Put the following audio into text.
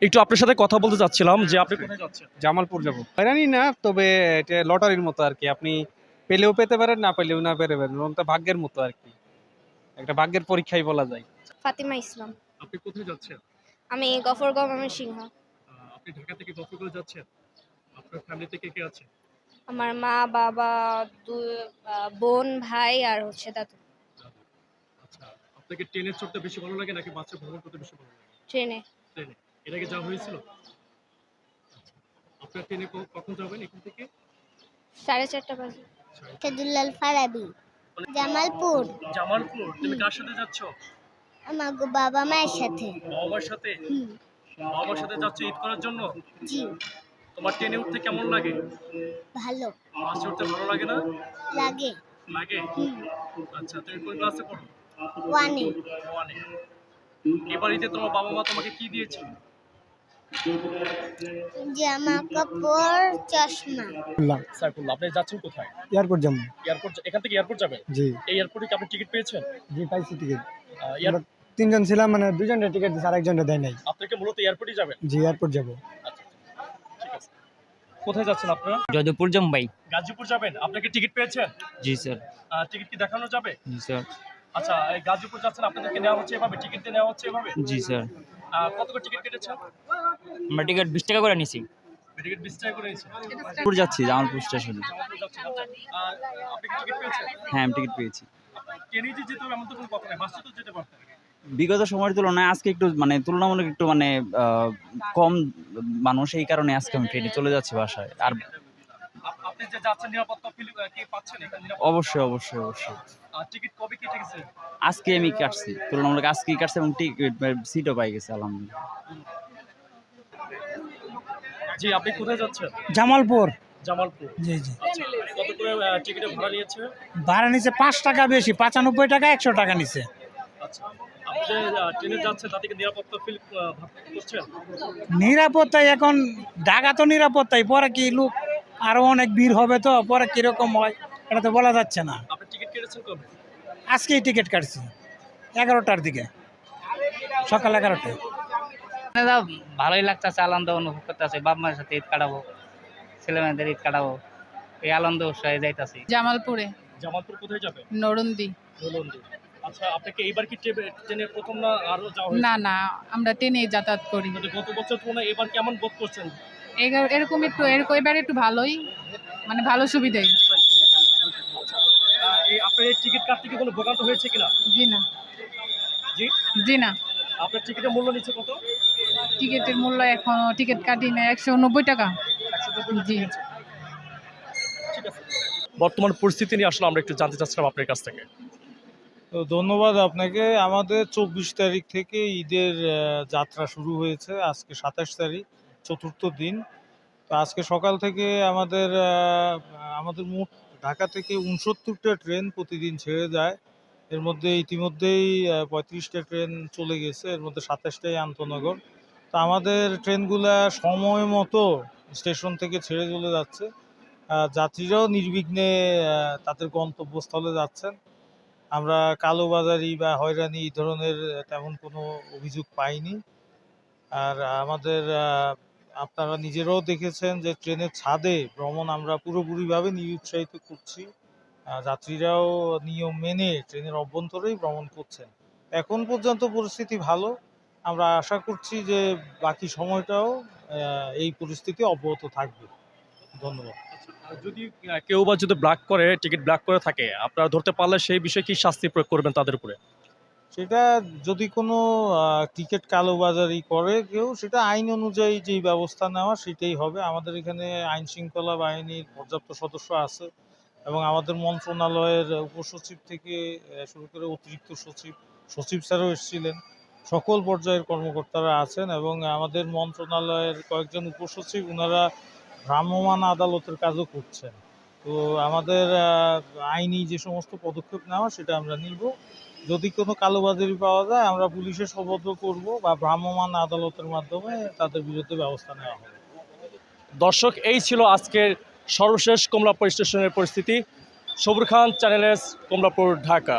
একটু আপনার সাথে কথা বলতে চাচ্ছিলাম যে আপনি কোথায় যাচ্ছেন? জামালপুর যাব। হয়রানি না, তবে এটা লটারির মতো আর কি। আপনি পেলেও পেতে পারেন, না পেলেও না পেতে পারেন। ওটা ভাগ্যের মতো আর কি। একটা ভাগ্যের পরীক্ষাই বলা যায়। ফাতিমা ইসলাম। আপনি কোথায় যাচ্ছেন? আমি গফরগাঁও ময়মনসিংহ। আপনি ঢাকা থেকে গফরগাঁও যাচ্ছেন। আপনার ফ্যামিলিতে কে কে আছে? আমার মা, বাবা, বোন, ভাই আর হচ্ছে দাদু। আচ্ছা, আপনাকে ট্রেনে চড়তে বেশি ভালো লাগে নাকি বাসে ভ্রমণ করতে বেশি ভালো লাগে? ট্রেনে। ট্রেনে। এর আগে যাওয়া হয়েছিল? আচ্ছা। আপনার ট্রেনে কখন যাবেন এখান থেকে? 4:30 বাজে। সাদুল্লাল ফারাবি, জামালপুর। জামালপুর। তুমি কার সাথে যাচ্ছ? আমার বাবা মায়ের সাথে। বাবা মার সাথে? বাবা মার সাথে যাচ্ছ ঈদ করার জন্য? জি, তোমার ট্রেনে উঠতে কেমন লাগে? ভালো বাসে উঠতে ভালো লাগে না? লাগে। লাগে? আচ্ছা, তুমি কোন ক্লাসে পড়ো? ওয়ানে ওয়ানে। এবার ঈদে তোমার বাবা মা তোমাকে কি দিয়েছে? জামা কাপড়, চশমা। সাইফুল্লাহ, আপনি যাচ্ছেন কোথায়? এয়ারপোর্ট যাবো। এয়ারপোর্ট, এখান থেকে এয়ারপোর্ট যাবেন? জি এই এয়ারপোর্টে কি আপনি টিকিট পেয়েছেন? জি, পাইছি টিকিট। এয়ার- তিনজন ছিলাম, মানে দুজনের টিকিট দিচ্ছে, আরেকজনটা দেয় নাই। আপনি কি মূলত এয়ারপোর্টে যাবেন? জি, এয়ারপোর্ট যাবো। আচ্ছা, ঠিক আছে। কোথায় যাচ্ছেন আপনারা? যদুপুর ভাই। গাজীপুর যাবেন? আপনি কি টিকিট পেয়েছেন? জি স্যার। টিকিট কি দেখানো যাবে? জি স্যার। আচ্ছা, এই গাজীপুর যাচ্ছেন, আপনাদেরকে নেওয়া হচ্ছে এভাবে, টিকিট দিয়ে নেওয়া হচ্ছে এভাবে? জি স্যার। কত করে টিকিট কেটেছেন? আমরা টিকিট 20 টাকা করে নিছি। টিকিট 20 টাকা করে নিয়েছেন? পুর যাচ্ছি জামালপুর স্টেশনে। জামালপুর যাচ্ছেন, আচ্ছা। আপনি কি টিকিট পেয়েছেন? হ্যাঁ, আমি টিকিট পেয়েছি। ট্রেনে যে যেতে হবে এমন তো কোনো কথা নাই, বাসে তো যেতে পারতেন। বিগত সময়ের তুলনায় আজকে একটু মানে তুলনামূলক একটু মানে কম মানুষ, এই কারণে আজকে আমি ট্রেনে চলে যাচ্ছি বাসায়। আর আপনি যে যাচ্ছেন নিরাপত্তা ফিল কি পাচ্ছেন এখানে? অবশ্যই অবশ্যই অবশ্যই টিকিট কবে কেটে গেছে? আজকে আমি কাটছি, তুলনামূলক আজকেই কাটছি এবং টিকিট সিটও পাই গেছে আলহামদুলিল্লাহ। জি, আপনি কোথায় যাচ্ছেন? জামালপুর। জামালপুর। জি জি। আচ্ছা, কত করে টিকিটের ভাড়া নিয়েছে? ভাড়া নিচ্ছে 5 টাকা বেশি, 95 টাকা 100 টাকা নিচ্ছে। আচ্ছা, আপনি যে ট্রেনে যাচ্ছেন তাতে কি নিরাপত্তা ফিল করছেন? নিরাপত্তায় এখন ঢাকা তো নিরাপত্তায়, পরে কি লোক আরো অনেক ভিড় হবে, তো পরে কিরকম হয় এটা তো বলা যাচ্ছে না। আপনি টিকিট কেটেছেন কবে? আজকেই টিকিট কাটছি 11টার দিকে, সকাল 11টায়। ভালোই লাগতেছে, আনন্দ অনুভব করতেছে। বাপ মায়ের সাথে ঈদ কাটাবো, ছেলে মেয়েদের ঈদ কাটাবো, এই আনন্দ উৎসাহে যাইতাছি। জামালপুরে। জামালপুর কোথায় যাবেন? নরন্দি। নরসিংদী। আচ্ছা, আপনাকে এইবার কি ট্রেনে প্রথম না আরো যাওয়া হয়েছে? না না, আমরা ট্রেনে যাতায়াত করি। মানে গত বছর তুলনায় এবার কেমন বোধ করছেন? এরকম এবার একটু ভালোই, মানে ভালো সুবিধাই। আচ্ছা, আপনার এই টিকিট কাটতে কি কোনো ভোগান্ত হয়েছে কিনা? জি না। জি? জি না, আপনার টিকিটের মূল্য নিচ্ছে কত? টিকিটের মূল্য এখনো টিকিট কাটি না, 190 টাকা। জি। ঠিক আছে। বর্তমান পরিস্থিতি নিয়ে আসলে আমরা একটু জানতে চাচ্ছিলাম আপনার কাছ থেকে। তো ধন্যবাদ আপনাকে। আমাদের 24 তারিখ থেকে ঈদের যাত্রা শুরু হয়েছে। আজকে 27 তারিখ, চতুর্থ দিন। তো আজকে সকাল থেকে আমাদের মোট ঢাকা থেকে 69টা ট্রেন প্রতিদিন ছেড়ে যায়। এর মধ্যে ইতিমধ্যেই 35টা ট্রেন চলে গেছে, এর মধ্যে 27টাই আন্তনগর। তো আমাদের ট্রেনগুলা সময় মতো স্টেশন থেকে ছেড়ে চলে যাচ্ছে। যাত্রীরাও নির্বিঘ্নে তাদের গন্তব্যস্থলে যাচ্ছেন। আমরা কালোবাজারি বা হয়রানি এই ধরনের তেমন কোনো অভিযোগ পাইনি। আর আমাদের আপনারা নিজেরাও দেখেছেন যে ট্রেনের ছাদে ভ্রমণ আমরা পুরোপুরিভাবে নিরুৎসাহিত করছি। যাত্রীরাও নিয়ম মেনে ট্রেনের অভ্যন্তরেই ভ্রমণ করছেন। এখন পর্যন্ত পরিস্থিতি ভালো। আমরা আশা করছি যে বাকি সময়টাও এই পরিস্থিতি অব্যাহত থাকবে। ধন্যবাদ। আর যদি কেউ বা যদি ব্ল্যাক করে, টিকিট ব্ল্যাক করে থাকে, আপনারা ধরতে পারলে সেই বিষয়ে কি শাস্তি প্রয়োগ করবেন তাদের উপরে? সেটা যদি কোনো টিকিট কালোবাজারি করে কেউ, সেটা আইন অনুযায়ী যেই ব্যবস্থা নেওয়া সেটাই হবে। আমাদের এখানে আইন শৃঙ্খলা বাহিনীর পর্যাপ্ত সদস্য আছে এবং আমাদের মন্ত্রণালয়ের উপসচিব থেকে শুরু করে অতিরিক্ত সচিব, সচিব স্যারও এসেছিলেন। সকল পর্যায়ের কর্মকর্তারা আছেন এবং আমাদের মন্ত্রণালয়ের কয়েকজন উপসচিব, ওনারা ভ্রাম্যমাণ আদালতের কাজও করছেন। তো আমাদের আইনি যে সমস্ত পদক্ষেপ নেওয়া সেটা আমরা নিব। যদি কোনো কালোবাজারি পাওয়া যায় আমরা পুলিশে সোপর্দ করব বা ভ্রাম্যমাণ আদালতের মাধ্যমে তাদের বিরুদ্ধে ব্যবস্থা নেওয়া হবে। দর্শক, এই ছিল আজকের সর্বশেষ কমলাপুর স্টেশনের পরিস্থিতি। Sabur Khan, channel S, Kamalapur, Dhaka.